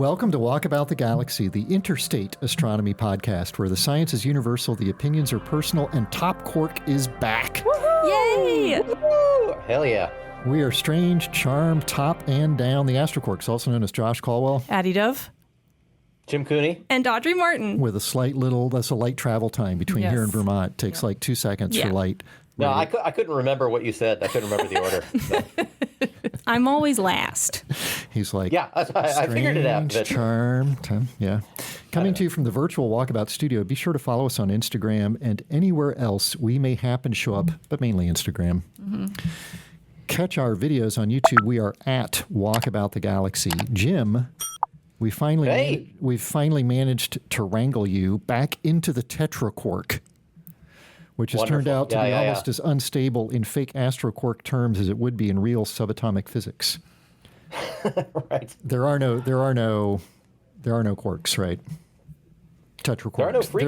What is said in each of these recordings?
Welcome to Walkabout the Galaxy, the interstate astronomy podcast where the science is universal, the opinions are personal, and Top Quark is back. Woohoo! Yay! Woo! Hell yeah. We are strange, charm, top and down. The Astroquarks, also known as Josh Caldwell. Addie Dove. Jim Cooney. And Audrey Martin. With that's a light travel time between here and Vermont. It takes like 2 seconds for light. No, I couldn't remember what you said. I couldn't remember the order. So. I'm always last. He's like, yeah, I figured it out. Strange, charm, yeah. Coming to you from the virtual Walkabout studio, be sure to follow us on Instagram and anywhere else we may happen to show up, but mainly Instagram. Mm-hmm. Catch our videos on YouTube. We are at Walkabout the Galaxy. Jim, we've finally managed to wrangle you back into the tetraquark, which has turned out to be almost as unstable in fake astroquark terms as it would be in real subatomic physics. Right. There are no quarks, right? Tetraquarks. There are no free.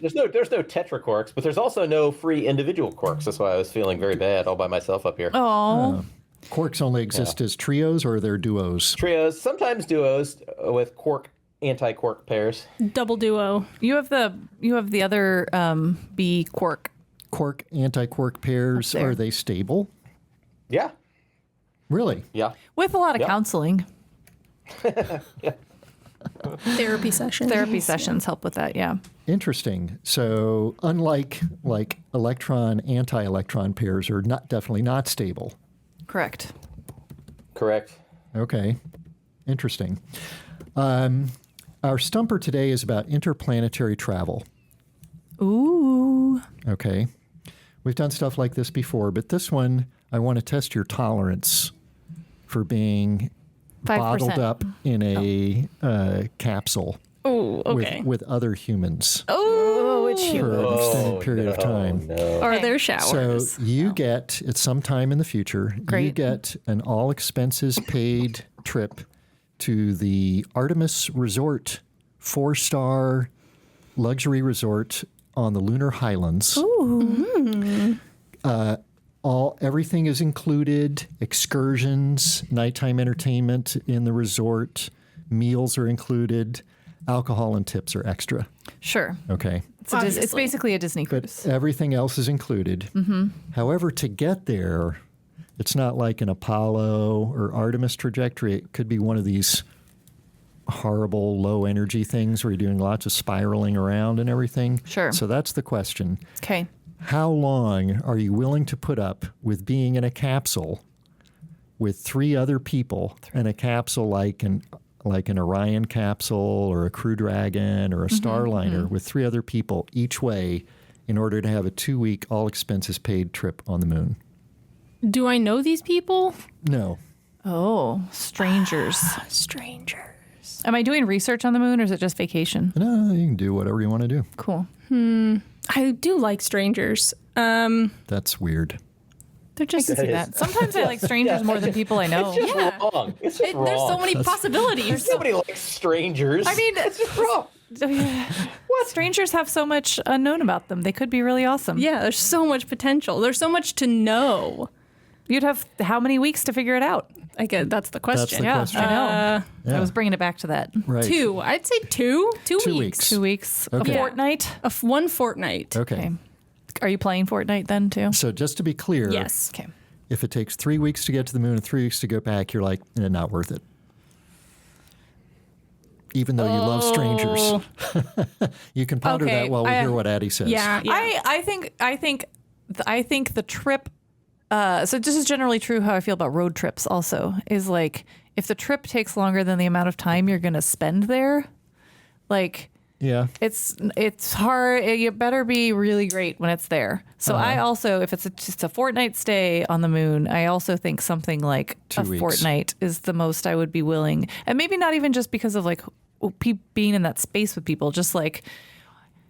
There's no tetraquarks, but there's also no free individual quarks. That's why I was feeling very bad all by myself up here. Oh. Quarks only exist as trios, or they're duos? Trios, sometimes duos with quark anti-quark pairs. Double duo. You have the other B quark. Quark anti-quark pairs, are they stable? Yeah. Really? Yeah. With a lot of counseling. Yeah. Therapy sessions. Therapy sessions help with that, yeah. Interesting. So unlike electron anti-electron pairs are definitely not stable. Correct. Okay. Interesting. Our stumper today is about interplanetary travel. Ooh. Okay. We've done stuff like this before, but this one, I want to test your tolerance for being 5%. bottled up in a capsule with other humans Which for an extended period of time. No. Are there showers? So you get, at some time in the future, you get an all-expenses-paid trip to the Artemis Resort, 4-star luxury resort on the Lunar Highlands. Ooh. Everything is included, excursions, nighttime entertainment in the resort, meals are included, alcohol and tips are extra. Sure. Okay. It's basically a Disney cruise. But everything else is included. Mm-hmm. However, to get there, it's not like an Apollo or Artemis trajectory. It could be one of these horrible low energy things where you're doing lots of spiraling around and everything. Sure. So that's the question. Okay. How long are you willing to put up with being in a capsule with 3 other people in a capsule like an Orion capsule or a Crew Dragon or a Starliner with 3 other people each way in order to have a 2-week all-expenses-paid trip on the moon? Do I know these people? No. Oh, strangers. Strangers. Am I doing research on the moon or is it just vacation? No, you can do whatever you want to do. Cool. I do like strangers. That's weird. They're just that. Sometimes I like strangers more than people I know. It's just wrong. It's just wrong. There's so many possibilities. Nobody likes strangers. I mean, it's just wrong. What? Strangers have so much unknown about them. They could be really awesome. Yeah, there's so much potential. There's so much to know. You'd have how many weeks to figure it out? I guess that's the question. That's the question. I know. Yeah. I was bringing it back to that. Right. 2. I'd say 2. 2 2 weeks. weeks. 2 weeks. Okay. A fortnight. 1 fortnight. Okay. Are you playing Fortnite then too? So just to be clear, Yes. Okay. if it takes 3 weeks to get to the moon and 3 weeks to go back, you're like, not worth it. Even though you love strangers. You can ponder that while we hear what Addie says. Yeah. I think the trip. So this is generally true how I feel about road trips. Also, is like if the trip takes longer than the amount of time you're going to spend there, like. Yeah. It's hard. You better be really great when it's there. So I also, if it's just a fortnight stay on the moon, I also think something like 2 a weeks. fortnight is the most I would be willing. And maybe not even just because of like being in that space with people, just like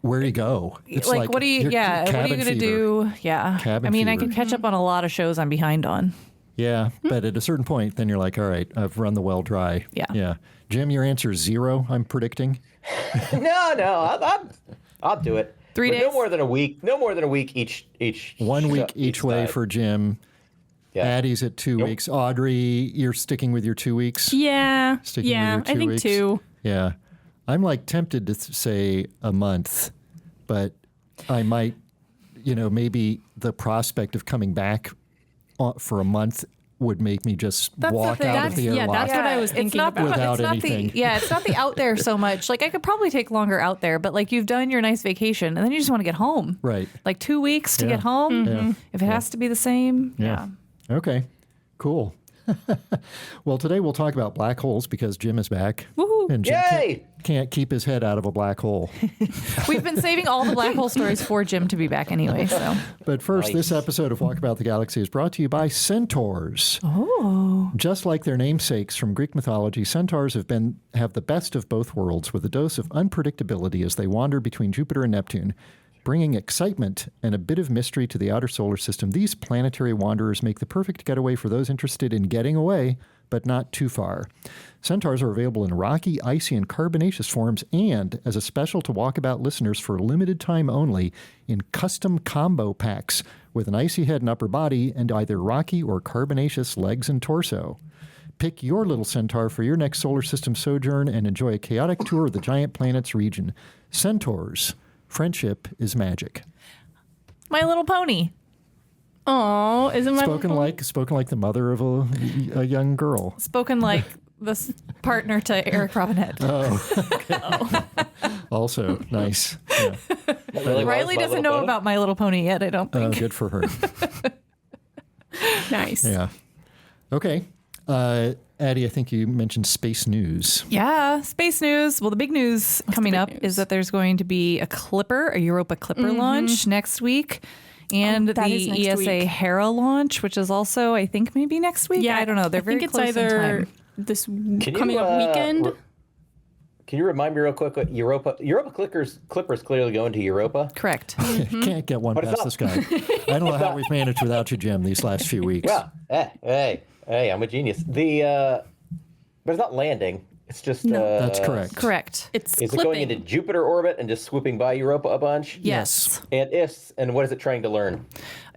Where do you go? It's like what are you? Yeah, what are you going to do? Yeah. Cabin I mean, I fever. could catch up on a lot of shows I'm behind on. Yeah, but at a certain point, then you're like, all right, I've run the well dry. Yeah. Yeah. Jim, your answer is 0, I'm predicting. No, I'll do it. 3 But days? No more than a week. No more than a week each. 1 week each way side. for Jim. Yeah. Addie's at 2 weeks. Audrey, you're sticking with your 2 weeks? Yeah. Sticking with yeah. your 2 I think weeks? 2. Yeah. I'm like tempted to say a month, but I might, maybe the prospect of coming back for a month would make me just walk out of the airlock. That's what I was thinking about. Without it's not anything. it's not the out there so much. Like I could probably take longer out there, but like you've done your nice vacation and then you just want to get home. Right. Like 2 weeks to Yeah. get home. Yeah. If it has to be the same. Yeah. Okay. Cool. Well, today we'll talk about black holes because Jim is back. Woohoo. And Jim Yay! can't keep his head out of a black hole. We've been saving all the black hole stories for Jim to be back anyway. So But first, Nice. this episode of Walkabout the Galaxy is brought to you by centaurs. Oh. Just like their namesakes from Greek mythology, centaurs have the best of both worlds with a dose of unpredictability as they wander between Jupiter and Neptune. Bringing excitement and a bit of mystery to the outer solar system, these planetary wanderers make the perfect getaway for those interested in getting away, but not too far. Centaurs are available in rocky, icy, and carbonaceous forms, and as a special to Walkabout listeners for a limited time only, in custom combo packs with an icy head and upper body and either rocky or carbonaceous legs and torso. Pick your little centaur for your next solar system sojourn and enjoy a chaotic tour of the giant planet's region. Centaurs. Friendship is magic. My Little Pony. Oh, isn't my Spoken like the mother of a young girl. Spoken like this partner to Eric Robinette. Also nice. Yeah. Really Riley was My doesn't Little know Pony? about My Little Pony yet, I don't think. Good for her. nice? Yeah. Okay. Addie, I think you mentioned space news. Yeah, space news. Well, the big news coming big up news? is that there's going to be a Europa Clipper launch next week. And that is the next ESA week. Hera launch, which is also, I think, maybe next week. I don't know. They're very I think close it's in either time. this Can coming you, up weekend. Can you remind me real quick what Europa Clippers clearly going to Europa? Correct. Can't get one But it's past this guy. I don't know how we've managed without you, Jim, these last few weeks. Yeah. Hey, I'm a genius. But it's not landing. It's just. That's correct. Correct. It's Is clipping. it going into Jupiter orbit and just swooping by Europa a bunch? Yes. And what is it trying to learn?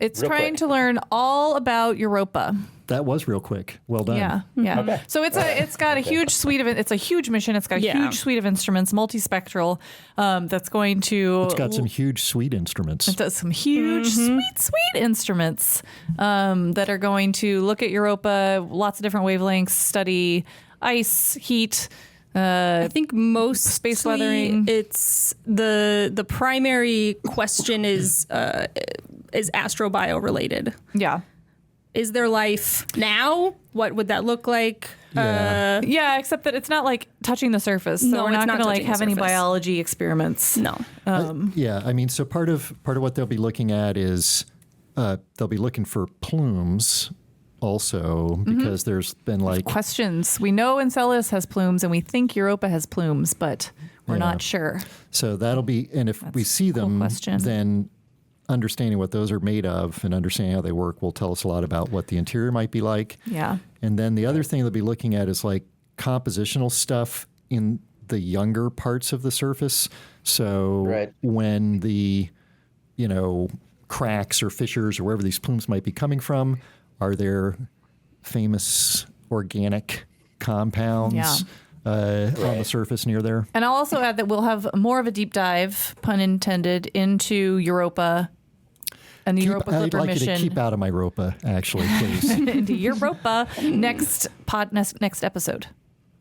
It's Real trying quick. to learn all about Europa. That was real quick. Well done. Yeah. Okay. So it's got a huge suite of it's a huge mission. It's got a huge suite of instruments, multispectral. That's going to. It's got some huge, sweet instruments. It does some huge, sweet instruments that are going to look at Europa, lots of different wavelengths, study ice, heat. I think most Space weathering. It's the primary question is astrobio related. Yeah. Is there life now? What would that look like? Yeah. Yeah, except that it's not like touching the surface. So No, we're it's not not going to like touching the have any surface. biology experiments. No. Yeah, I mean, so part of what they'll be looking at is they'll be looking for plumes also because there's been like Questions. We know Enceladus has plumes and we think Europa has plumes, but we're not sure. so that'll be and if we see cool them, question. then understanding what those are made of and understanding how they work will tell us a lot about what the interior might be like. Yeah. And then the other thing they'll be looking at is like compositional stuff in the younger parts of the surface. So Right. when the, cracks or fissures or wherever these plumes might be coming from, are there famous organic compounds on the surface near there? And I'll also add that we'll have more of a deep dive, pun intended, into Europa and the Europa I'd Clipper like you mission. to keep out of my Europa, actually, please. Into Europa next episode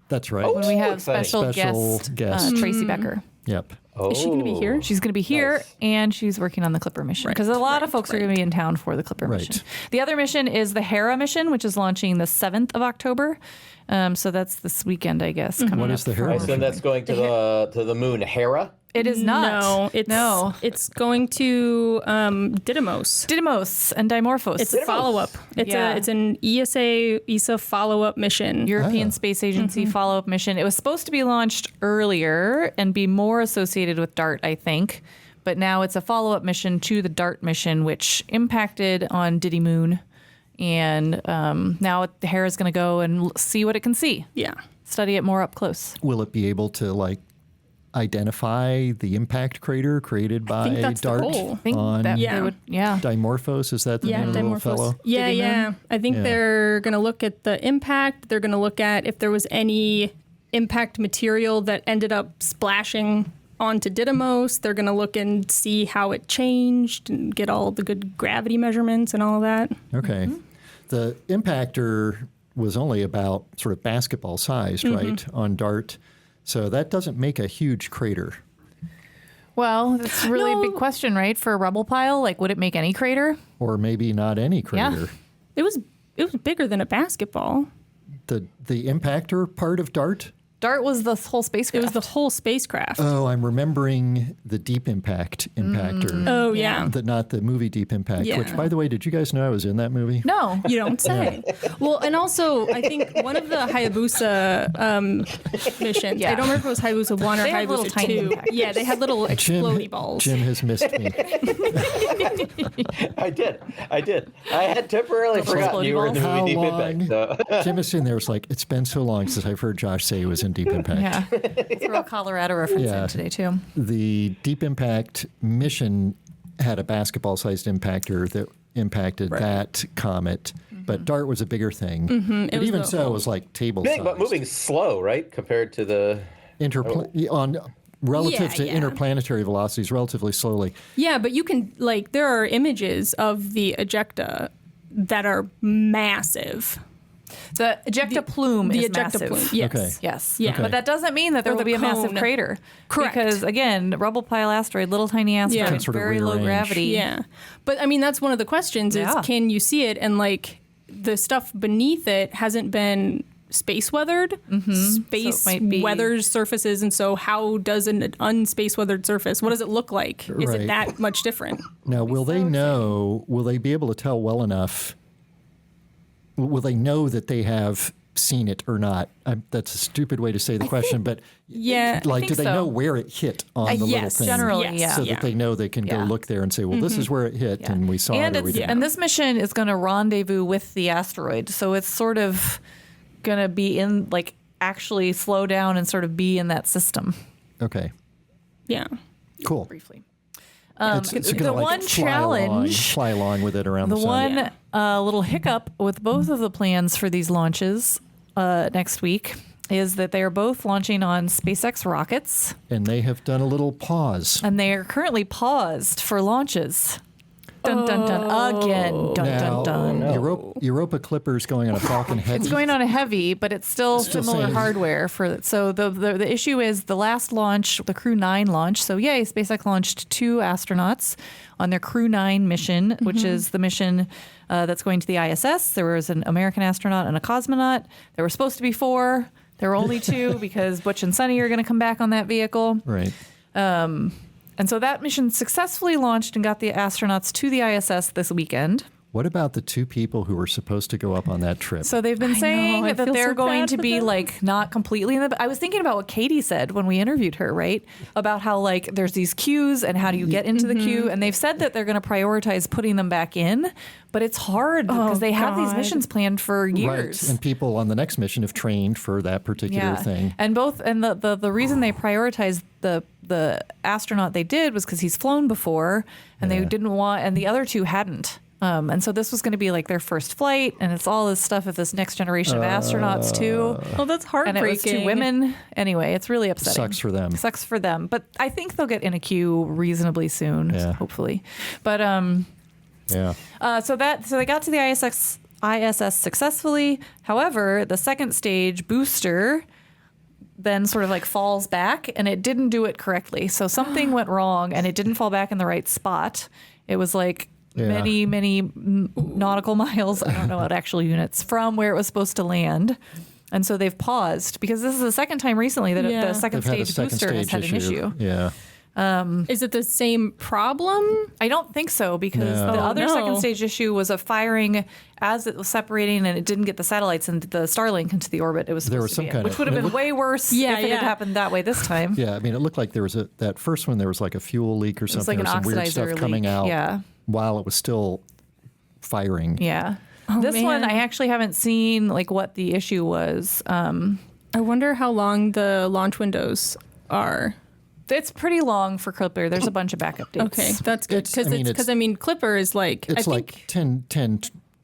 That's right. Oh. when we have exciting. special guest Tracy Becker. Yep. Is she going to be here? She's going to be here, Nice. and she's working on the Clipper mission because a lot of folks are going to be in town for the Clipper mission. The other mission is the Hera mission, which is launching the 7th of October. So that's this weekend, I guess. Coming What is up the Hera I mission? assume that's going to the moon. Hera. It is not. It's going to Didymos. Didymos and Dimorphos. It's a follow up. It's an ESA follow up mission. European Space Agency follow-up mission. It was supposed to be launched earlier and be more associated with DART, I think. But now it's a follow-up mission to the DART mission, which impacted on Diddy Moon. And now the Hera's going to go and see what it can see. Yeah. Study it more up close. Will it be able to identify the impact crater created by think that's the DART goal. I think on that Yeah. they would, yeah. Dimorphos? Is that the name of the little fellow? Yeah, Did he yeah. moon? I think Yeah. they're going to look at the impact. They're going to look at if there was any impact material that ended up splashing onto Didymos. They're going to look and see how it changed and get all the good gravity measurements and all of that. Okay. The impactor was only about sort of basketball sized, right, on DART. So that doesn't make a huge crater. Well, that's really a big question, right? For a rubble pile, like, would it make any crater? Or maybe not any crater. It was bigger than a basketball. The impactor part of DART? DART was the whole spacecraft. It was the whole spacecraft. Oh, I'm remembering the Deep Impact impactor. Oh, yeah. Not the movie Deep Impact, Yeah. which, by the way, did you guys know I was in that movie? No. You don't say. Well, and also, I think one of the Hayabusa missions, Yeah. I don't remember if it was Hayabusa 1 or They had little Hayabusa tiny 2. impactors. Yeah, they had little explodey balls. Jim has missed me. I did. I had temporarily Little forgotten you were in the How movie Deep long? Impact. So. Jim is in there. Was like, it's been so long since I've heard Josh say he was in Deep Impact. Yeah. Throw a Colorado reference Yeah. in today, too. The Deep Impact mission had a basketball-sized impactor that impacted that comet, but DART was a bigger thing. But was even the so, it was like table Big, sized. but moving slow, right? Compared to the... on relative to Yeah. interplanetary velocities, relatively slowly. Yeah, but you can, like, there are images of the ejecta that are massive. The ejecta plume The is ejecta massive. plume, yes. Okay. Yes. Yeah. But that doesn't mean that there Or will the be a massive cone. crater. Correct. Because, again, rubble pile asteroid, little tiny asteroid, Can sort of very low rearrange. gravity. Yeah. But, I mean, that's one of the questions is, Yeah. can you see it? And, like, the stuff beneath it hasn't been space weathered. Space So it might be- weathers surfaces. And so how does an unspace weathered surface, what does it look like? Is Right. it that much different? Now, will they know, will they be able to tell well enough, will they know that they have seen it or not? That's a stupid way to say the question, but Yeah, I like, think do they so. know where it hit on the little yes, thing? generally, Yes. yeah. So that they know they can go Yeah. look there and say, well, this is where it hit, and we saw And, it or we it's, didn't. and this mission is going to rendezvous with the asteroid. So it's sort of going to be in, like, actually slow down and sort of be in that system Okay, Yeah. cool. briefly. It's gonna, the like, one fly along with it around the, The sun. one little hiccup with both of the plans for these launches next week is that they are both launching on SpaceX rockets, And they have done a little pause. and they are currently paused for launches. Dun dun dun again. Dun Now, dun dun. Europa Clipper's going on a Falcon Heavy. It's going on a heavy, but it's still similar same. hardware for. So the issue is the last launch, the Crew 9 launch. So yay, SpaceX launched 2 astronauts on their Crew 9 mission, which is the mission that's going to the ISS. There was an American astronaut and a cosmonaut. There were supposed to be 4. There were only 2 because Butch and Sunny are going to come back on that vehicle. Right. And so that mission successfully launched and got the astronauts to the ISS this weekend. What about the 2 people who were supposed to go up on that trip? So they've been saying I that feel they're so going bad to for be them. like not completely in the. I was thinking about what Katie said when we interviewed her, right? About how like there's these queues and how do you get into the queue? And they've said that they're going to prioritize putting them back in, but it's hard because they have these God. missions planned for years. Right. And people on the next mission have trained for that particular thing. And the reason they prioritized the astronaut they did was because he's flown before, and they didn't want, and the other 2 hadn't. And so this was going to be like their first flight, and it's all this stuff of this next generation of astronauts too. Oh, that's And heartbreaking. it was 2 women. Anyway, it's really upsetting. Sucks for them. Sucks for them. But I think they'll get in a queue reasonably soon, Yeah. hopefully. But Yeah. so they got to the ISS successfully. However, the second stage booster then sort of like falls back, and it didn't do it correctly. So something went wrong, and it didn't fall back in the right spot. It was like many nautical miles, I don't know what actual units, from where it was supposed to land. And so they've paused because this is the second time recently that the second They've had a stage second booster has stage had an issue. Yeah. Is it the same problem? I don't think so because No. the other no. second stage issue was a firing as it was separating, and it didn't get the satellites and the Starlink into the orbit it was There supposed was to some be in, kind which of- would have it been looked- way worse Yeah, if it had yeah. happened that way this time. Yeah. I mean, it looked like there was that first one, there was like a fuel leak or was something, like or an some weird stuff oxidizer coming leak. out Yeah. while it was still firing. Yeah. Oh, This one, man. I actually haven't seen like what the issue was. I wonder how long the launch windows are. It's pretty long for Clipper. There's a bunch of backup dates. Okay, that's good. Because Clipper is like It's like 10,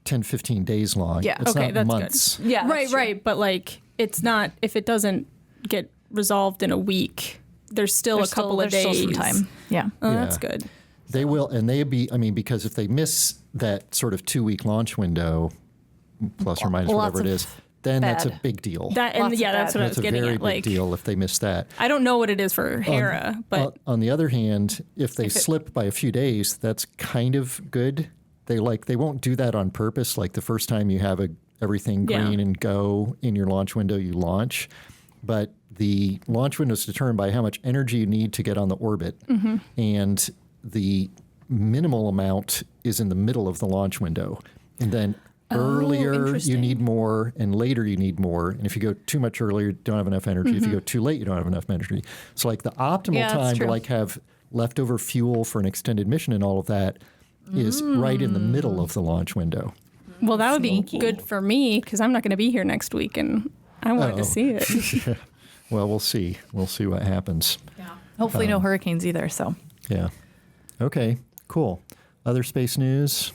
15 days long. Yeah. It's Okay, not that's good. months. Yeah, that's right. But like, it's not, if it doesn't get resolved in a week, there's still a couple of days. There's still some time. Yeah. Oh, Yeah. that's good. They will, and because if they miss that sort of 2-week launch window, plus or minus Lots whatever it of is, then that's a bad. big deal. That's Lots of what I was That's a getting very at. big Like, deal if they miss that. I don't know what it is for Hera, but On the other hand, if they slip by a few days, that's kind of good. They won't do that on purpose. Like the first time you have everything green and go in your launch window, you launch. But the launch window is determined by how much energy you need to get on the orbit. And the minimal amount is in the middle of the launch window. And then earlier you interesting. need more, and later you need more. And if you go too much earlier, you don't have enough energy. If you go too late, you don't have enough energy. So like the optimal Yeah, that's time to true. like have leftover fuel for an extended mission and all of that is right in the middle of the launch window. well, that would be good for me because I'm not going to be here next week and I wanted to see it. Well, we'll see. We'll see what happens. Hopefully no hurricanes either. So. Yeah. Okay, cool. Other space news?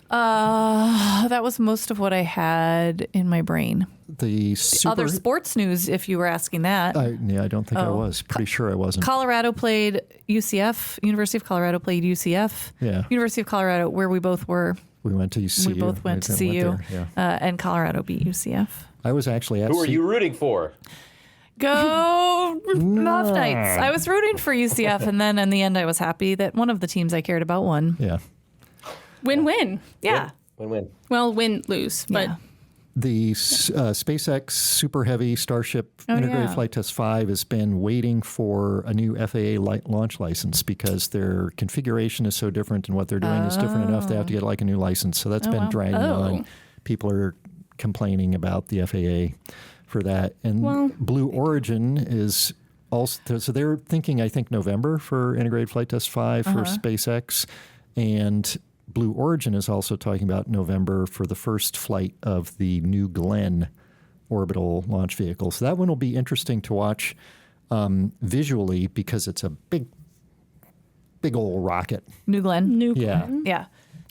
That was most of what I had in my brain. The Other sports news, if you were asking that. I don't think I was. Pretty sure I wasn't. Colorado played UCF. University of Colorado played UCF. Yeah. University of Colorado, where we both were. We went to CU. We both went to CU. There, yeah. And Colorado beat UCF. I was actually at Who are you rooting for? Go Muff Knights. I was rooting for UCF, and then in the end, I was happy that one of the teams I cared about won. Yeah. Win-win. Yeah. Win-win. Well, win-lose, but Yeah. The SpaceX Super Heavy Starship Integrated yeah. Flight Test 5 has been waiting for a new FAA launch license because their configuration is so different and what they're doing is different enough. They have to get like a new license. So that's been dragging on. People are complaining about the FAA for that. And Blue Origin is also, so they're thinking, I think, November for Integrated Flight Test 5 for SpaceX. And Blue Origin is also talking about November for the first flight of the New Glenn orbital launch vehicle. So that one will be interesting to watch visually because it's a big old rocket. New Glenn. Yeah. Yeah.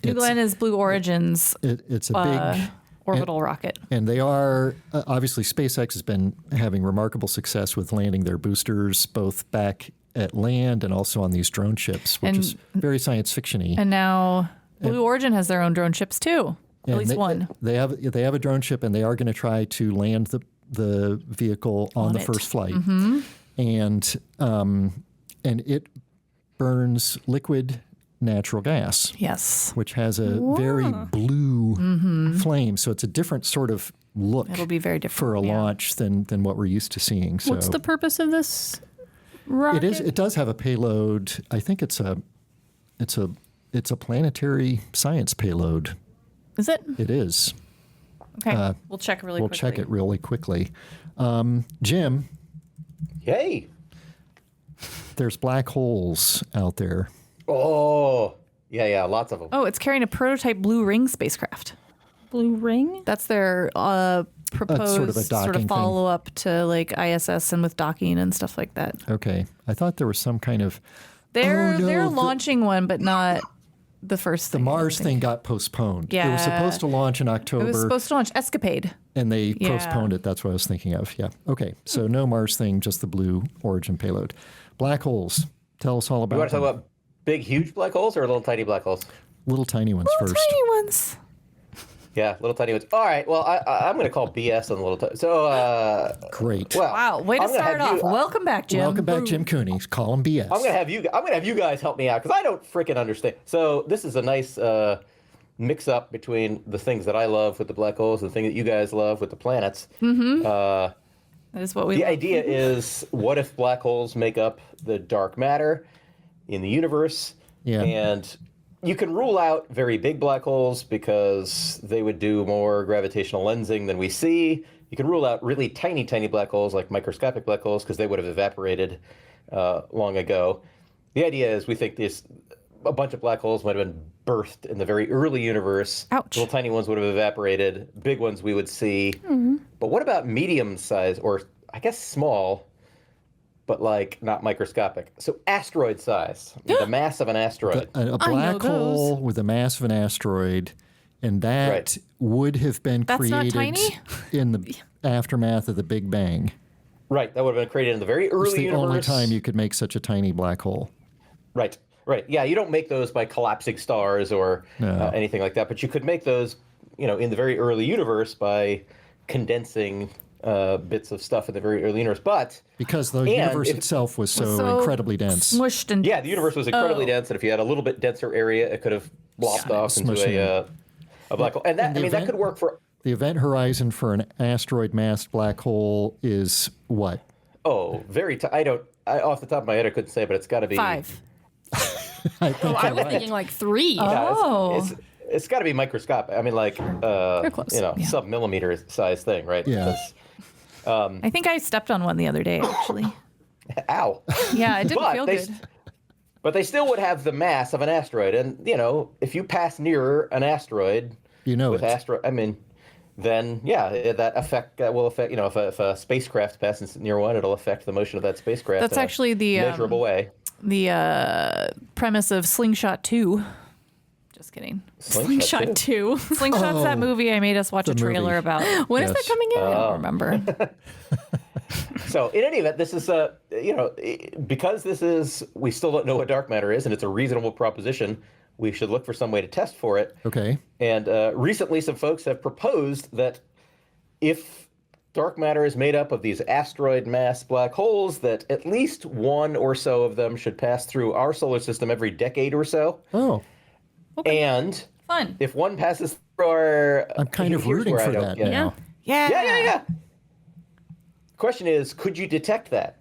New Glenn is Blue Origin's It's a big orbital rocket. And they are, obviously, SpaceX has been having remarkable success with landing their boosters both back at land and also on these drone ships, which is very science fiction-y. And now Blue Origin has their own drone ships too. At least one. They have a drone ship, and they are going to try to land the vehicle on the first flight. And it burns liquid natural gas. Yes. Which has a very blue flame. So it's a different sort of look. It'll be very different for a launch than what we're used to seeing. So what's the purpose of this rocket? It does have a payload. I think it's a planetary science payload. Is it? It is. Okay. We'll check really We'll quickly. check it really quickly. Jim, Yay. there's black holes out there. Oh, yeah, lots of them. Oh, it's carrying a prototype Blue Ring spacecraft. Blue Ring? That's their proposed sort of a docking thing. follow-up to like ISS and with docking and stuff like that. Okay. I thought there was some kind of... They're launching one, but not the first The thing. Mars thing got postponed. It was Yeah. supposed to launch in October. It was supposed to launch Escapade. And they Yeah. postponed it. That's what I was thinking of. Yeah. Okay. So no Mars thing, just the Blue Origin payload. Black holes. Tell us all about You want to them. talk about big, huge black holes or little tiny black holes? Little tiny ones Little first. tiny ones. Yeah, little tiny ones. All right. Well, I'm going to call BS on the little tiny. So, Great. well, Wow, way to I'm gonna start have off. you- Welcome back, Jim. Welcome back, Jim Cooney. Call him BS. I'm gonna have you guys help me out because I don't freaking understand. So this is a nice mix up between the things that I love with the black holes and the thing that you guys love with the planets. That is what we. The idea is, what if black holes make up the dark matter in the universe? Yeah. And you can rule out very big black holes because they would do more gravitational lensing than we see. You can rule out really tiny, tiny black holes like microscopic black holes because they would have evaporated long ago. The idea is we think a bunch of black holes might have been birthed in the very early universe. Ouch. Little tiny ones would have evaporated. Big ones we would see. But what about medium size, or I guess small, but like not microscopic. So asteroid size, the mass of an asteroid. A black hole with the mass of an asteroid, and that would have been That's not created tiny? in the aftermath of the Big Bang. Right, that would have been created in the very early It's the universe. only time you could make such a tiny black hole. Right. Yeah, you don't make those by collapsing stars or anything like that, but you could make those, in the very early universe by condensing bits of stuff in the very early universe. But because the universe itself was so incredibly dense. Smushed and the universe was incredibly dense, and if you had a little bit denser area, it could have blopped off into a black hole. And that that could work for. The event horizon for an asteroid-massed black hole is what? Oh, very. Off the top of my head, I couldn't say, but it's got to be 5. I think I was thinking like 3. Yeah, it's got to be microscopic. I mean, like close. sub-millimeter size thing, right? Yeah. I think I stepped on one the other day, actually. Ow. Yeah, it didn't feel good. But they still would have the mass of an asteroid, and if you pass near an asteroid, then that will affect. If a spacecraft passes near one, it'll affect the motion of that spacecraft. That's actually the measurable way. The premise of Slingshot 2. Just kidding. Slingshot 2. Slingshot's that movie I made us watch a trailer movie. about. When is that coming out? I don't remember. So in any event, this is because we still don't know what dark matter is, and it's a reasonable proposition. We should look for some way to test for it. Okay. And recently, some folks have proposed that if dark matter is made up of these asteroid mass black holes, that at least one or so of them should pass through our solar system every decade or so. Oh. Okay. And Fun. if one passes through our... I'm kind of rooting for that now. Yeah. Question is, could you detect that?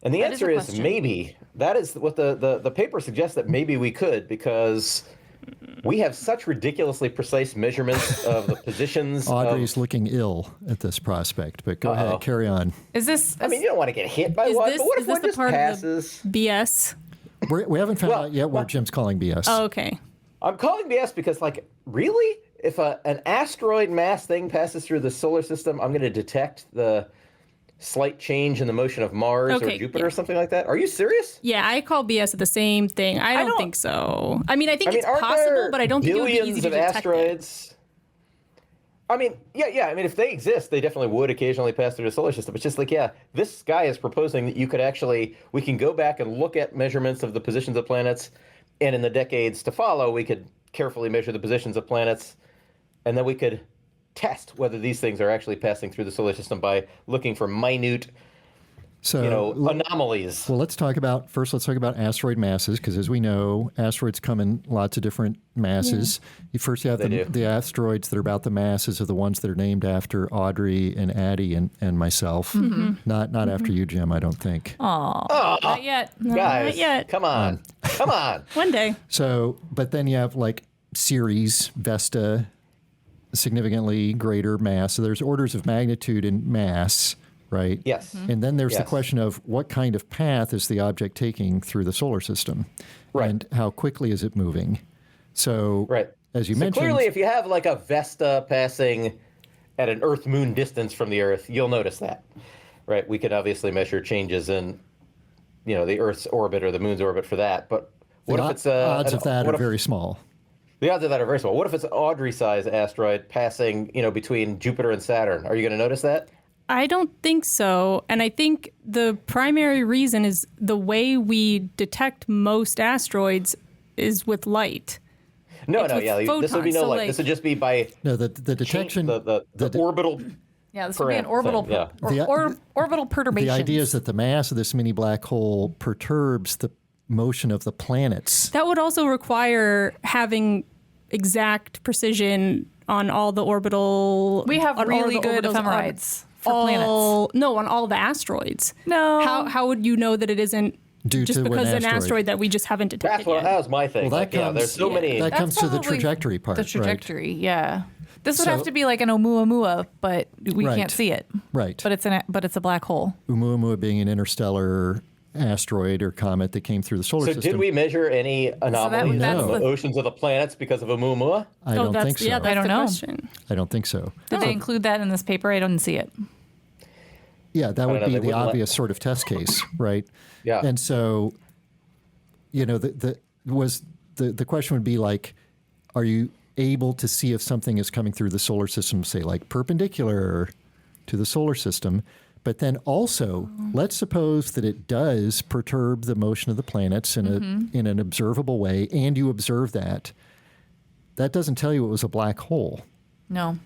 And the answer is maybe. That is what the paper suggests, that maybe we could, because we have such ridiculously precise measurements of the positions. Audrey's looking ill at this prospect, but go ahead, carry on. Is this? I mean, you don't want to get hit by one, but what if one just passes? BS? We haven't found out yet where Jim's calling BS. Oh, okay. I'm calling BS because, really? If an asteroid mass thing passes through the solar system, I'm going to detect the slight change in the motion of Mars or Jupiter or something like that? Are you serious? Yeah, I call BS the same thing. I don't think so. I mean, I think it's possible, but I don't think it would be easy to detect asteroids. I mean, yeah. I mean, if they exist, they definitely would occasionally pass through the solar system. It's just this guy is proposing that we can go back and look at measurements of the positions of planets, and in the decades to follow, we could carefully measure the positions of planets, and then we could test whether these things are actually passing through the solar system by looking for minute, anomalies. Well, let's talk about asteroid masses, because as we know, asteroids come in lots of different masses. You have the asteroids that are about the masses of the ones that are named after Audrey and Addie and myself. Mm-hmm. Not after you, Jim, I don't think. Aw, not yet. Guys, not yet. Come on. One day. So, but then you have Ceres, Vesta, significantly greater mass. So there's orders of magnitude in mass, right? Yes. And then there's the question of what kind of path is the object taking through the solar system? Right. And how quickly is it moving? So, as you mentioned... clearly, if you have a Vesta passing at an Earth-Moon distance from the Earth, you'll notice that, right? We can obviously measure changes in, the Earth's orbit or the Moon's orbit for that, but what if it's... odds of that are very small. The odds of that are very small. What if it's an Audrey-sized asteroid passing, between Jupiter and Saturn? Are you going to notice that? I don't think so. And I think the primary reason is the way we detect most asteroids is with light. No, photons. This would be no light. This would just be by the detection, the orbital. Yeah, this would be an orbital orbital perturbation. The idea is that the mass of this mini black hole perturbs the motion of the planets. That would also require having exact precision on all the orbital. We have really good ephemerides for planets. No, on all the asteroids. No. How would you know that it isn't due just to because an an asteroid that we just haven't detected that was my thing. Well, there's so many. That comes to the trajectory part. The trajectory, yeah. This would So- have to be like an Oumuamua, but we can't see it. Right. But it's a black hole. Oumuamua being an interstellar asteroid or comet that came through the solar So system. did we measure any anomalies in that's the oceans of the planets because of Oumuamua? I don't think so. Yeah, that's I don't the know. question. I don't think so. Did they include that in this paper? I didn't see it. Yeah, that I would don't know, be they the wouldn't let- obvious sort of test case, right? Yeah. And so, the question would be like, are you able to see if something is coming through the solar system, say like perpendicular to the solar system? But then also, let's suppose that it does perturb the motion of the planets in in an observable way, and you observe that. That doesn't tell you it was a black hole. No.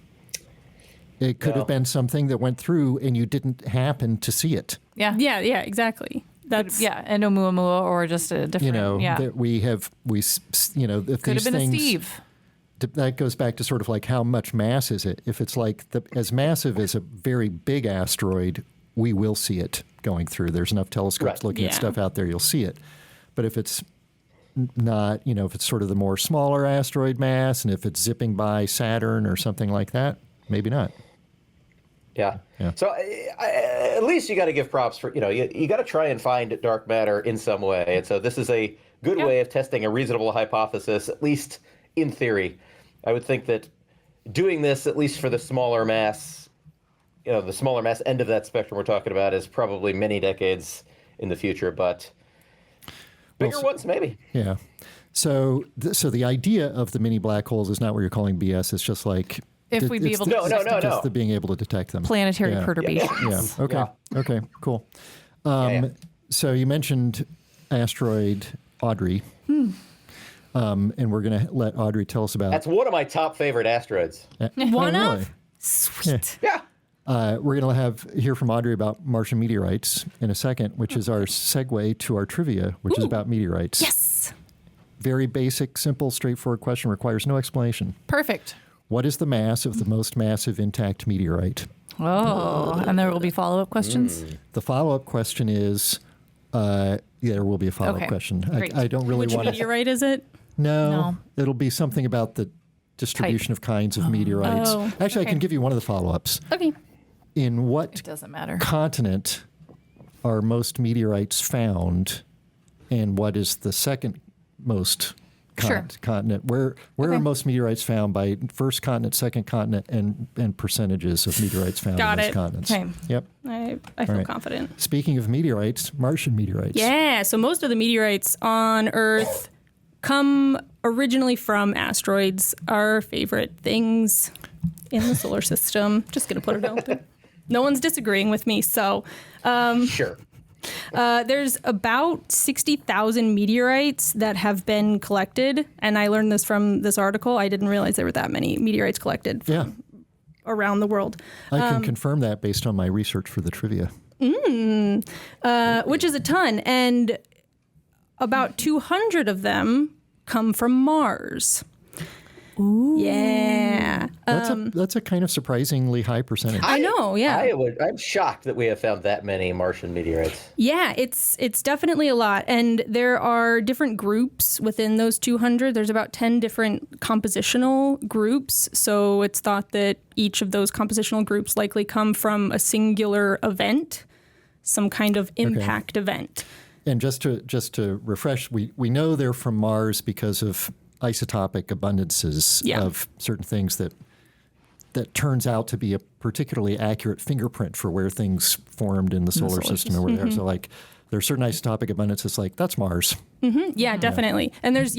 It could No. have been something that went through and you didn't happen to see it. Yeah. Yeah, exactly. That's Yeah. And Oumuamua or just a different. That if Could these have been a things, Steve. that goes back to sort of like how much mass is it? If it's like as massive as a very big asteroid, we will see it going through. There's enough telescopes Right. looking at Yeah. stuff out there, you'll see it. But if it's not, if it's sort of the more smaller asteroid mass, and if it's zipping by Saturn or something like that, maybe not. Yeah. Yeah. So at least you got to give props for, you got to try and find dark matter in some way. And so this is a good way of testing a reasonable hypothesis, at least in theory. I would think that doing this, at least for the smaller mass, the smaller mass end of that spectrum we're talking about, is probably many decades in the future, but bigger ones, maybe. Yeah. So the idea of the mini black holes is not what you're calling BS. It's just like If we'd be it's able to the- detect No. just the being able to detect them. planetary Yeah. perturbations. Yeah. Okay. Yeah. Okay. Cool. Yeah. So you mentioned asteroid Audrey, and we're going to let Audrey tell us about. That's one of my top favorite asteroids. one Oh, of really? sweet. Yeah. We're going to hear from Audrey about Martian meteorites in a second, which is our segue to our trivia, which is about meteorites. Yes. Very basic, simple, straightforward question, requires no explanation. Perfect. What is the mass of the most massive intact meteorite? Oh, and there will be follow-up questions. The follow-up question is, there will be a follow-up Okay, question. great. I don't really Which want to. meteorite is it? No, it'll be something about the distribution of kinds of meteorites. Oh, Actually, I okay. can give you one of the follow-ups. Okay. In what It doesn't matter. continent are most meteorites found, and what is the second most Sure. continent? Where Okay. are most meteorites found by first continent, second continent, and percentages of meteorites found Got in those it. continents? Okay. Yep. I feel right. confident. Speaking of meteorites, Martian meteorites. Yeah, so most of the meteorites on Earth come originally from asteroids, our favorite things in the solar system. Just going to put it out there. No one's disagreeing with me. So Sure. there's about 60,000 meteorites that have been collected. And I learned this from this article. I didn't realize there were that many meteorites collected Yeah. around the world, I can confirm that based on my research for the trivia. which is a ton. And about 200 of them come from Mars. Ooh. Yeah. That's a kind of surprisingly high percentage. I know, yeah. I'm shocked that we have found that many Martian meteorites. Yeah, it's definitely a lot. And there are different groups within those 200. There's about 10 different compositional groups. So it's thought that each of those compositional groups likely come from a singular event, some kind of impact event. And just to refresh, we know they're from Mars because of isotopic abundances Yeah. of certain things that turns out to be a particularly accurate fingerprint for where things formed in the solar system or where they are. So like there are certain isotopic abundances like that's Mars. Yeah, definitely. And there's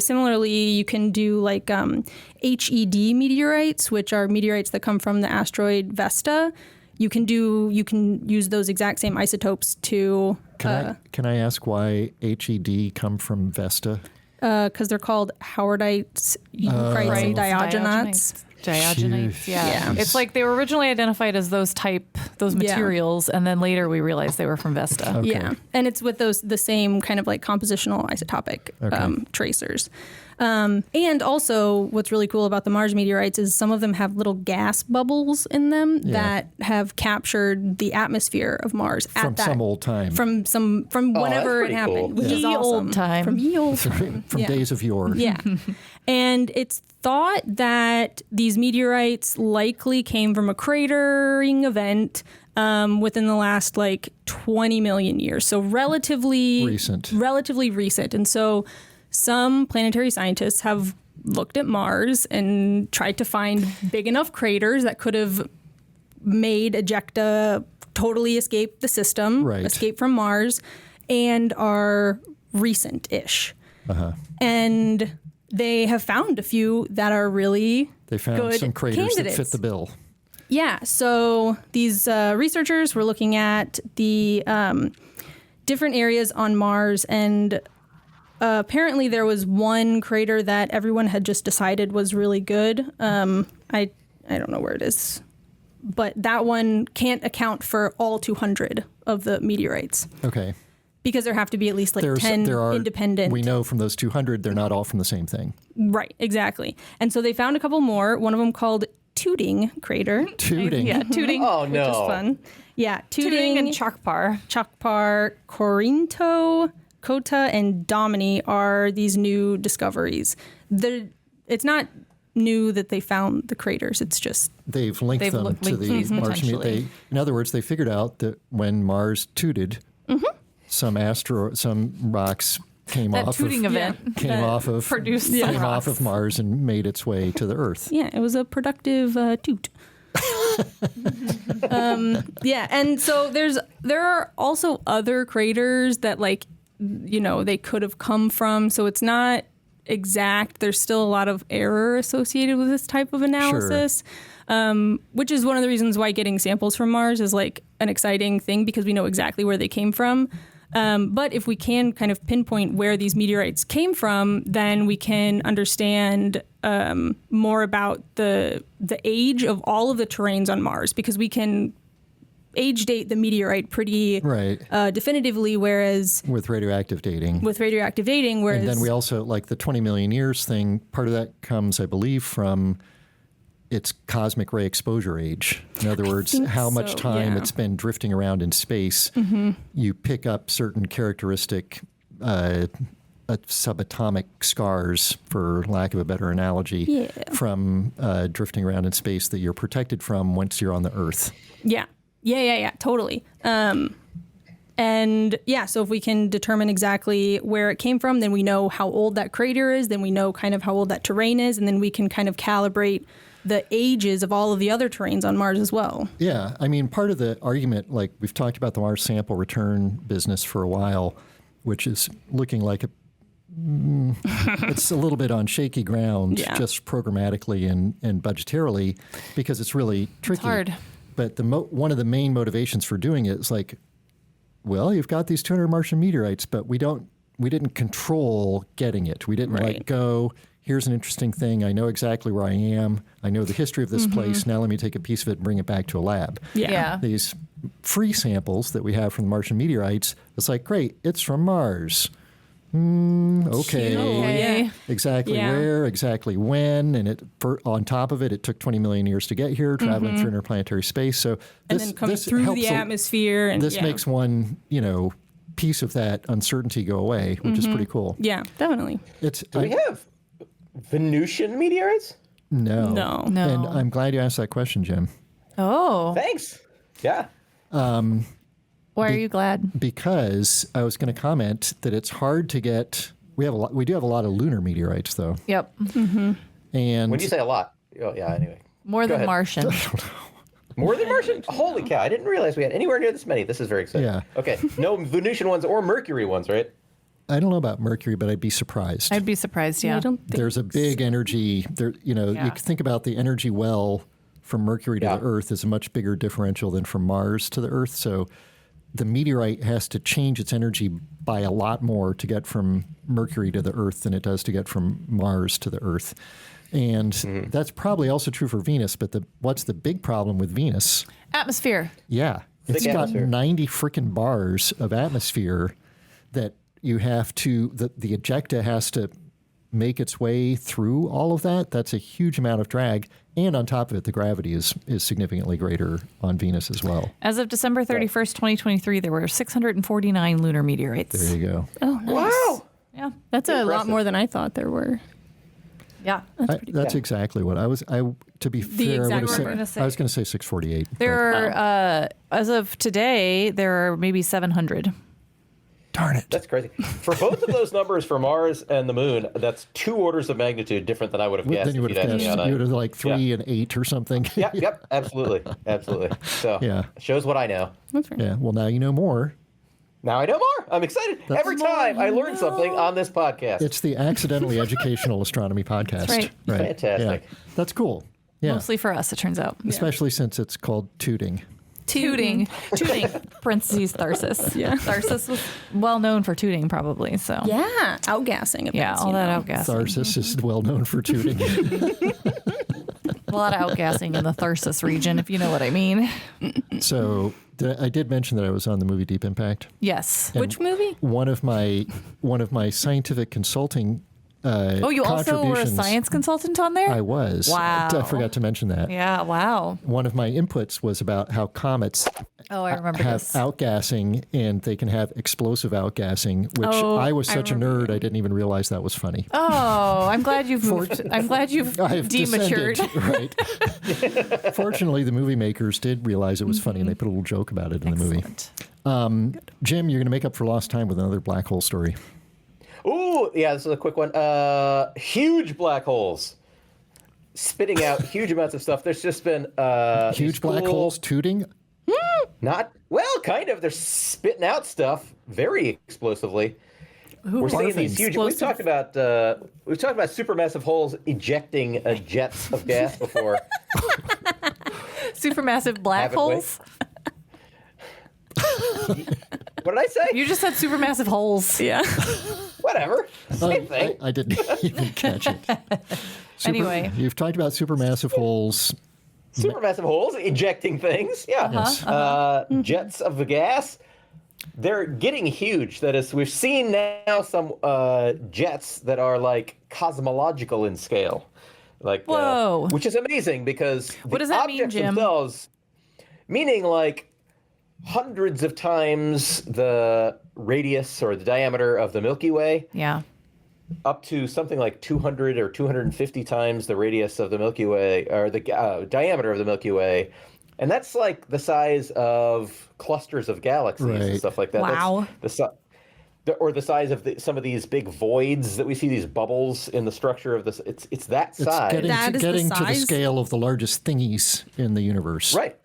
similarly you can do like HED meteorites, which are meteorites that come from the asteroid Vesta. You can use those exact same isotopes to Can I ask why HED come from Vesta? because they're called Howardites, Eucrites, and Diogenates. Diogenates, yeah. Yeah. It's like they were originally identified as those materials, and then later we realized they were from Vesta. Okay. Yeah, and it's with the same kind of like compositional isotopic tracers. And also, what's really cool about the Mars meteorites is some of them have little gas bubbles in them that have captured the atmosphere of Mars From some old time. From whenever it pretty happened, cool. which is Ye awesome. old time. From ye old time. from Yeah. days of yore. Yeah. And it's thought that these meteorites likely came from a cratering event within the last like 20 million years. So relatively Recent. And so some planetary scientists have looked at Mars and tried to find big enough craters that could have made ejecta totally escaped the system, Right. escaped from Mars, and are recent-ish. And they have found a few that are really They found good some craters candidates. that fit the bill. Yeah, so these researchers were looking at the different areas on Mars, and apparently there was one crater that everyone had just decided was really good. I don't know where it is, but that one can't account for all 200 of the meteorites Okay. because there have to be at least like 10 independent. We know from those 200, they're not all from the same thing. Right, exactly. And so they found a couple more, one of them called Tooting Crater. Tooting. Yeah, Tooting. Oh, Which no. is fun. Yeah, Tooting and Chakpar. Chakpar, Corinto, Kota, and Domini are these new discoveries. It's not new that they found the craters. It's just They've linked They've them linked to the these Martian. potentially. In other words, they figured out that when Mars tooted, some rocks came That off tooting of event came off of produced some came off rocks. of Mars and made its way to the Earth. yeah, it was a productive toot. Yeah, and so there are also other craters that they could have come from. So it's not exact. There's still a lot of error associated with this type of analysis, which is one of the reasons why getting samples from Mars is like an exciting thing because we know exactly where they came from. But if we can kind of pinpoint where these meteorites came from, then we can understand more about the age of all of the terrains on Mars, because we can age date the meteorite pretty Right. definitively, whereas With radioactive dating. whereas And then we also, like the 20 million years thing, part of that comes, I believe, from its cosmic ray exposure age. In other words, think how much so, time yeah. it's been drifting around in space. You pick up certain characteristic subatomic scars, for lack of a better analogy, from drifting around in space that you're protected from once you're on the Earth. Yeah, totally. And yeah, so if we can determine exactly where it came from, then we know how old that crater is, then we know kind of how old that terrain is, and then we can kind of calibrate the ages of all of the other terrains on Mars as well. Yeah, I mean, part of the argument, like we've talked about the Mars sample return business for a while, which is looking like it's a little bit on shaky ground, Yeah. just programmatically and budgetarily, because it's really tricky. It's hard. But one of the main motivations for doing it is like, well, you've got these 200 Martian meteorites, but we didn't control getting it. We didn't Right. go, here's an interesting thing. I know exactly where I am. I know the history of this place. Now let me take a piece of it and bring it back to a lab. Yeah. These free samples that we have from the Martian meteorites, it's like, great, it's from Mars. Okay. Okay. Exactly Yeah. where, exactly when, and on top of it, it took 20 million years to get here, traveling through interplanetary space. So And this, then coming this through helps the atmosphere. And this yeah. makes one, piece of that uncertainty go away, which is pretty cool. Yeah, definitely. It's Do we have Venusian meteorites? no. No. And I'm glad you asked that question, Jim, Oh, Thanks. Yeah. why are you glad? because I was going to comment that it's hard to get. We do have a lot of lunar meteorites, though, Yep. and When you say a lot, oh, yeah, anyway. More Go than ahead. Martian. More than Martian? Holy cow, I didn't realize we had anywhere near this many. This is very exciting. Yeah. Okay, no Venusian ones or Mercury ones, right? I don't know about Mercury, but I'd be surprised. I'd be surprised, yeah. I don't think There's a big energy there. You Yeah. can think about the energy well from Mercury to Yeah. the Earth is a much bigger differential than from Mars to the Earth. So the meteorite has to change its energy by a lot more to get from Mercury to the Earth than it does to get from Mars to the Earth. And that's probably also true for Venus. But what's the big problem with Venus? Atmosphere. Yeah. It's Thick got atmosphere. 90 frickin' bars of atmosphere that you have to, the ejecta has to make its way through all of that. That's a huge amount of drag. And on top of it, the gravity is significantly greater on Venus as well. As of December 31st, 2023, there were 649 lunar meteorites. There you go. Oh, nice. Wow. Yeah. That's a lot Impressive. more than I thought there were. Yeah. That's exactly what to be fair, exact I was number. going to say 648. There are, as of today, there are maybe 700 Darn it. That's crazy. For both of those numbers for Mars and the Moon, that's 2 orders of magnitude different than I would have guessed. Then you would have guessed. You would have like 3 and 8 or something. Yep, absolutely. So, shows what I know. That's right. Yeah, well, now you know more. Now I know more. I'm excited. Every time I learn something on this podcast. It's the Accidentally Educational Astronomy Podcast. That's right. Fantastic. Yeah. That's cool. Yeah. Mostly for us, it turns out. Especially since it's called tooting. Tooting. Parentheses, Tharsis. Yeah. Tharsis was well known for tooting, probably. So Yeah, outgassing. Events, yeah, all that outgassing. Tharsis is well known for tooting. A lot of outgassing in the Tharsis region, if you know what I mean. So I did mention that I was on the movie Deep Impact. Yes. And Which movie? One of my scientific consulting Oh, you also were a science consultant on there? I was. Wow. I forgot to mention that. Yeah, wow. One of my inputs was about how comets Oh, I remember have this. outgassing, and they can have explosive outgassing, which I was such a nerd, I didn't even realize that was funny. Oh, I'm glad you've moved. I'm glad you've I've dematured. descended, right. Fortunately, the movie makers did realize it was funny, and they put a little joke about it in the movie. Jim, you're going to make up for lost time with another black hole story. Ooh, yeah, this is a quick one. Huge black holes spitting out huge amounts of stuff. There's just been Huge black holes tooting? Kind of. They're spitting out stuff very explosively. We're seeing these huge. We've talked about supermassive holes ejecting jets of gas before. Supermassive black holes. What did I say? You just said supermassive holes. Yeah. Whatever. Same thing. I didn't even catch it. Anyway. You've talked about supermassive holes. Supermassive holes ejecting things. Yeah. Yes. Jets of the gas. They're getting huge. That is, we've seen now some jets that are like cosmological in scale. Like, whoa. Which is amazing because what does the that mean, objects Jim? themselves, meaning like hundreds of times the radius or the diameter of the Milky Way. Yeah. Up to something like 200 or 250 times the radius of the Milky Way, or the diameter of the Milky Way. And that's like the size of clusters of galaxies and stuff like that. Wow. That's the size of some of these big voids that we see, these bubbles in the structure of this. It's that size. It's getting to the scale of the largest thingies in the universe. Right.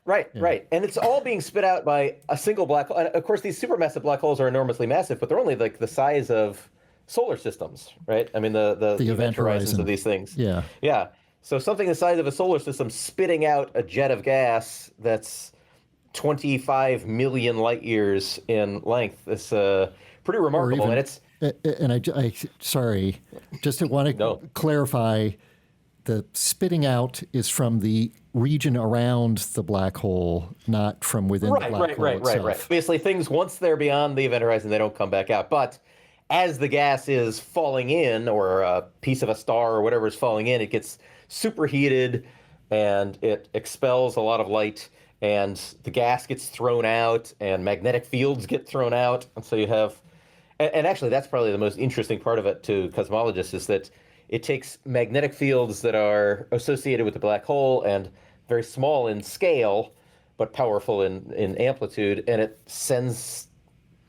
And it's all being spit out by a single black hole. And of course, these supermassive black holes are enormously massive, but they're only like the size of solar systems, right? I mean, the event horizons of these things. Yeah. Yeah. So something the size of a solar system spitting out a jet of gas that's 25 million light years in length is pretty remarkable. And I sorry, just want to clarify, the spitting out is from the region around the black hole, not from within the black hole itself. Right. Obviously, things, once they're beyond the event horizon, they don't come back out. But as the gas is falling in, or a piece of a star or whatever is falling in, it gets superheated and it expels a lot of light, and the gas gets thrown out and magnetic fields get thrown out. And so you have, and actually that's probably the most interesting part of it to cosmologists, is that it takes magnetic fields that are associated with the black hole and very small in scale, but powerful in amplitude, and it sends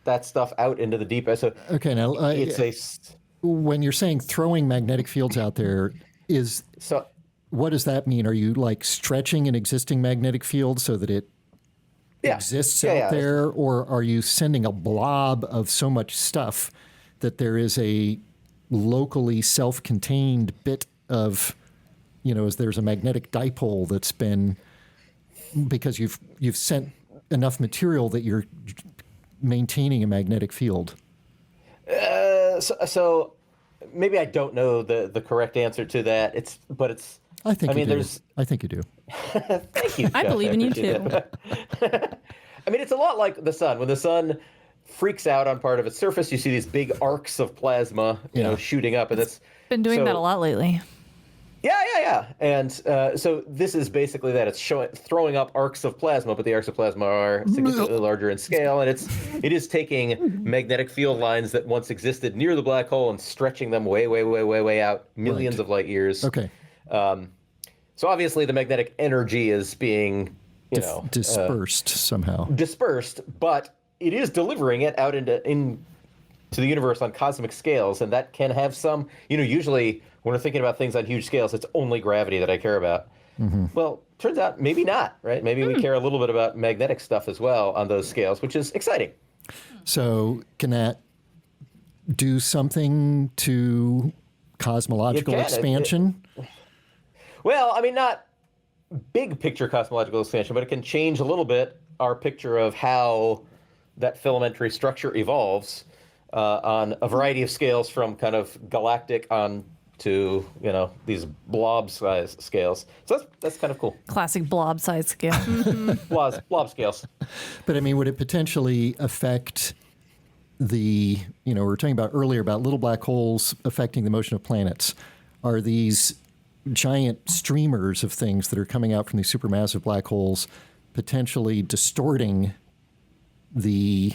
that stuff out into the deep. So okay, now when you're saying throwing magnetic fields out there, what does that mean? Are you like stretching an existing magnetic field so that it exists out there, or are you sending a blob of so much stuff that there is a locally self-contained bit of, there's a magnetic dipole that's been, because you've sent enough material that you're maintaining a magnetic field? So maybe I don't know the correct answer to that. I think you do. Thank you, Jeff. I believe in you too. I mean, it's a lot like the sun. When the sun freaks out on part of its surface, you see these big arcs of plasma, shooting up, and it's been doing that a lot lately. Yeah. And so this is basically that. It's throwing up arcs of plasma, but the arcs of plasma are significantly larger in scale, and it is taking magnetic field lines that once existed near the black hole and stretching them way out, millions of light years. Okay. So obviously the magnetic energy is being, dispersed somehow. Dispersed, but it is delivering it out to the universe on cosmic scales, and that can have some, usually when we're thinking about things on huge scales, it's only gravity that I care about. Well, turns out maybe not, right? Maybe we care a little bit about magnetic stuff as well on those scales, which is exciting. So can that do something to cosmological expansion? Well, I mean, not big picture cosmological expansion, but it can change a little bit our picture of how that filamentary structure evolves on a variety of scales, from kind of galactic on to these blob size scales. So that's kind of cool. Classic blob size scale. blob scales. But I mean, would it potentially affect we were talking about earlier about little black holes affecting the motion of planets? Are these giant streamers of things that are coming out from these supermassive black holes potentially distorting the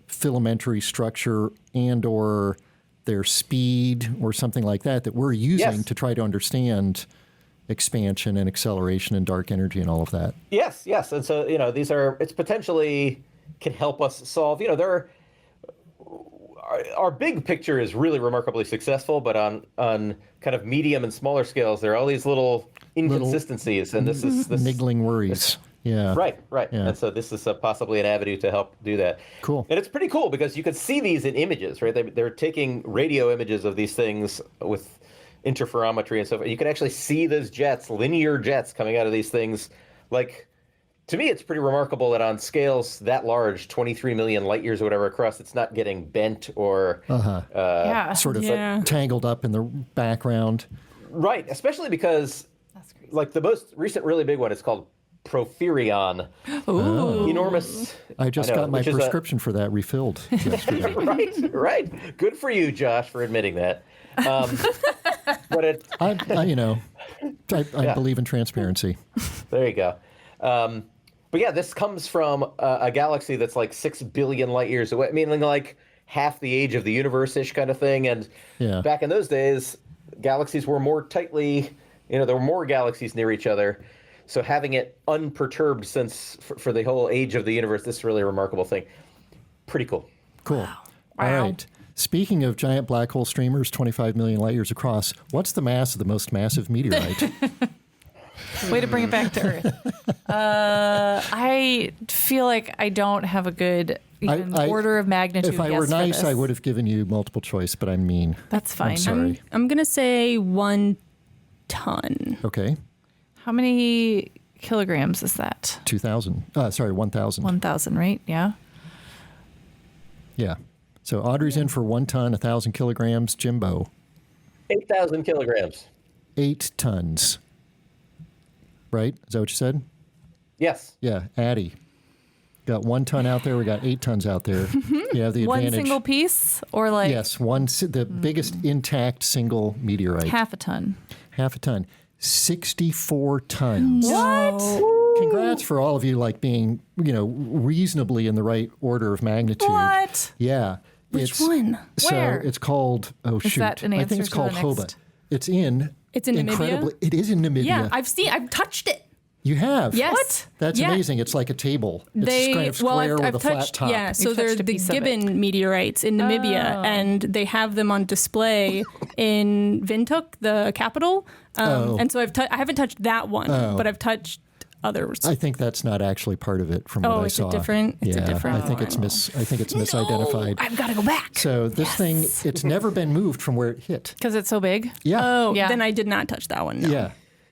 filamentary structure and or their speed or something like that we're using to try to understand expansion and acceleration and dark energy and all of that? Yes. And so, it's potentially can help us solve, our big picture is really remarkably successful, but on kind of medium and smaller scales, there are all these little inconsistencies, and this niggling worries. Yeah. Right. Yeah. And so this is possibly an avenue to help do that. Cool. And it's pretty cool because you can see these in images, right? They're taking radio images of these things with interferometry and stuff. You can actually see those jets, linear jets coming out of these things. Like, to me, it's pretty remarkable that on scales that large, 23 million light years or whatever across, it's not getting bent or sort of tangled up in the background. Right. Especially because, like, the most recent really big one is called Porphyrion. Ooh. Enormous. I just got my prescription for that refilled yesterday. Right. Good for you, Josh, for admitting that. But I believe in transparency. There you go. But yeah, this comes from a galaxy that's like 6 billion light years away. I mean, like half the age of the universe-ish kind of thing. And back in those days, galaxies were more tightly, there were more galaxies near each other. So having it unperturbed for the whole age of the universe, this is a really remarkable thing. Pretty cool. Cool. Wow. All right. Speaking of giant black hole streamers, 25 million light years across, what's the mass of the most massive meteorite? Way to bring it back to Earth. I feel like I don't have a good order of magnitude. If I were nice, I would have given you multiple choice, but I'm mean. That's fine. I'm sorry. I'm going to say 1 ton. Okay. How many kilograms is that? 2,000. 1,000. 1,000, right? Yeah. Yeah. So Audrey's in for 1 ton, 1,000 kilograms. Jimbo. 8,000 kilograms. 8 tons. Right? Is that what you said? Yes. Yeah. Addie. Got 1 ton out there. We got 8 tons out there. You have the advantage. One single piece, or like? Yes. The biggest intact single meteorite. Half a ton. Half a ton. 64 tons. What? Congrats for all of you, like being, reasonably in the right order of magnitude. What? Yeah. Which one? So Where? It's called, Is that an I think answer it's to called the Hoba. next? It's in Namibia? It is in Namibia. Yeah, I've touched it. You have? Yes. What? That's amazing. It's like a table. It's kind of square with a flat top. Yeah, so You've they're touched a the piece of it. gibbon meteorites in Namibia, and they have them on display in Windhoek, the capital. And so I haven't touched that one, but I've touched others. I think that's not actually part of it from what I saw. It's a different I think it's misidentified. I've got to go back. So this thing, it's never been moved from where it hit. Because it's so big? Yeah. Oh, Yeah. then I did not touch that one. No. Yeah.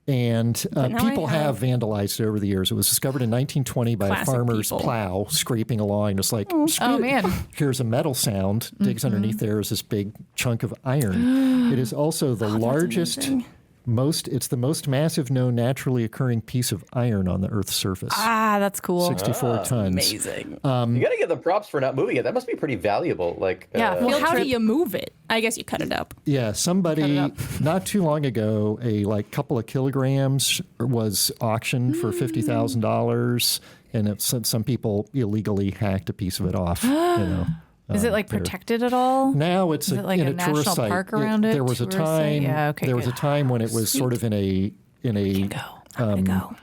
And now people I have. vandalized it over the years. It was discovered in 1920 by a Classic farmer's people. plow scraping a line. It's like, Oh, screw it. man. Here's a metal sound. Digs underneath there is this big chunk of iron. It is also the largest, amazing. it's the most massive known naturally occurring piece of iron on the Earth's surface. Ah, that's cool. 64 tons. Amazing. You got to give them props for not moving it. That must be pretty valuable. Like, Yeah, Well, Field how trip. do you move it? I guess you cut it up. Yeah, somebody up. not too long ago, a couple of kilograms was auctioned for $50,000, and some people illegally hacked a piece of it off. Is it like protected at all? Now it's Is it like in a a tourist national site. park around it? There was a Tourist site? time. Yeah, okay, there was a good. time when it was sort of in a I'm gonna go.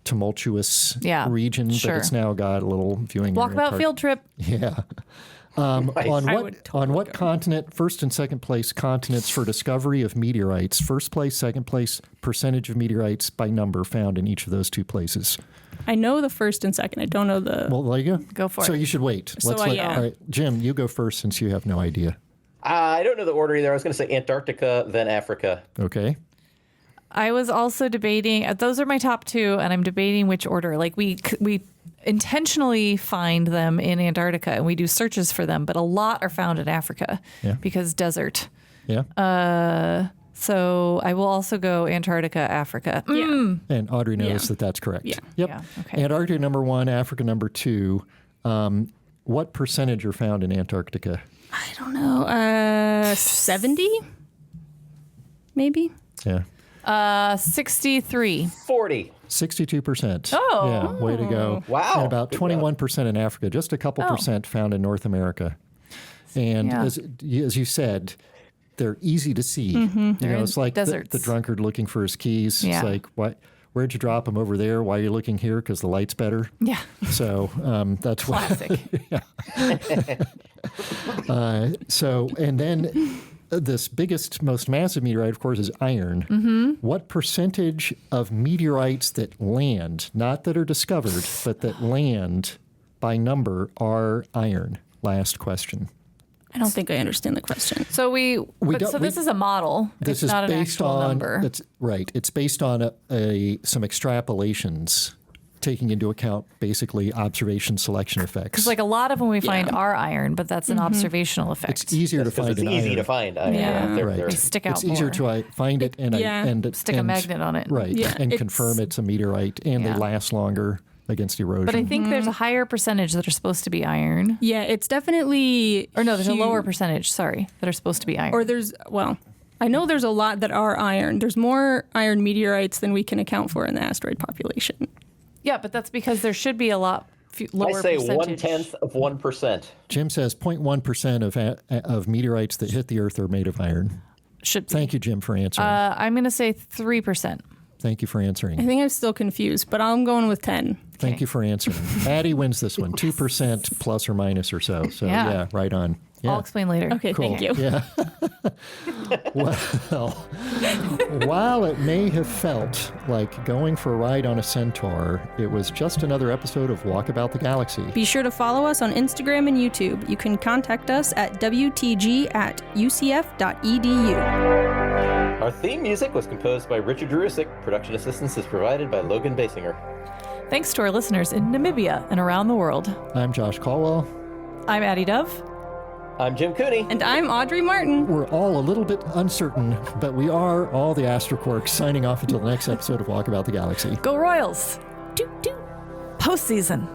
tumultuous Yeah, region, sure. but it's now got a little viewing area Walkabout park. field trip. Yeah. Nice. On what continent, first and second place continents for discovery of meteorites, first place, second place, percentage of meteorites by number found in each of those two places? I know the first and second. I don't know the. Well, there you go. Go for So it. you should wait. So yeah. All right, Jim, you go first since you have no idea. I don't know the order either. I was going to say Antarctica, then Africa. Okay. I was also debating. Those are my top two, and I'm debating which order. Like we intentionally find them in Antarctica, and we do searches for them, but a lot are found in Africa because desert. Yeah. So I will also go Antarctica, Africa. Yeah. And Audrey knows that that's correct. Yeah. Yep. Yeah, okay. Antarctica number 1, Africa number 2. What percentage are found in Antarctica? I don't know. 70? Maybe? Yeah. 63. 40. 62%. Oh. Yeah, way to go. Wow. And about Good job. 21% in Africa, just a couple percent found in North America. And Yeah. as you said, they're easy to see. You know, it's like deserts. the drunkard looking for his keys. Yeah. It's like, where'd you drop them? Over there? Why are you looking here? Because the light's better. Yeah. So that's why. Classic. And then this biggest, most massive meteorite, of course, is iron. What percentage of meteorites that land, not that are discovered, but that land by number, are iron? Last question. I don't think I understand the question. So this is a model. This it's is not an based actual on number. It's right. It's based on some extrapolations, taking into account basically observation selection effects. Because like a lot of them we find are iron, but that's an observational effect. It's easier to find It's an easy iron. to find. Iron. Yeah. They're- They stick out It's easier more. to find it and Stick a magnet on it. Right, Yeah, and it's- confirm it's a meteorite, and Yeah. they last longer against erosion. But I think there's a higher percentage that are supposed to be iron. Yeah, it's definitely. Or no, there's a huge. lower percentage, that are supposed to be iron. Or I know there's a lot that are iron. There's more iron meteorites than we can account for in the asteroid population. yeah, but that's because there should be a lot lower I say percentage. 1/10 of 1%. Jim says 0.1% of meteorites that hit the Earth are made of iron. Should be. Thank you, Jim, for answering. I'm going to say 3%. Thank you for I answering. think I'm still confused, but I'm going with 10. Thank you for answering. Addie wins this one, 2% plus or minus or so. So Yeah. right on. Yeah. I'll explain later. Okay, Cool. thank you. Yeah. Well, while it may have felt like going for a ride on a Centaur, it was just another episode of Walkabout the Galaxy. Be sure to follow us on Instagram and YouTube. You can contact us at wtg@ucf.edu. Our theme music was composed by Richard Drusik. Production assistance is provided by Logan Basinger. Thanks to our listeners in Namibia and around the world. I'm Josh Caldwell. I'm Addie Dove. I'm Jim Cooney. And I'm Audrey Martin. We're all a little bit uncertain, but we are all the Astroquarks signing off until the next episode of Walkabout the Galaxy. Go Royals. Doot, doot. Postseason.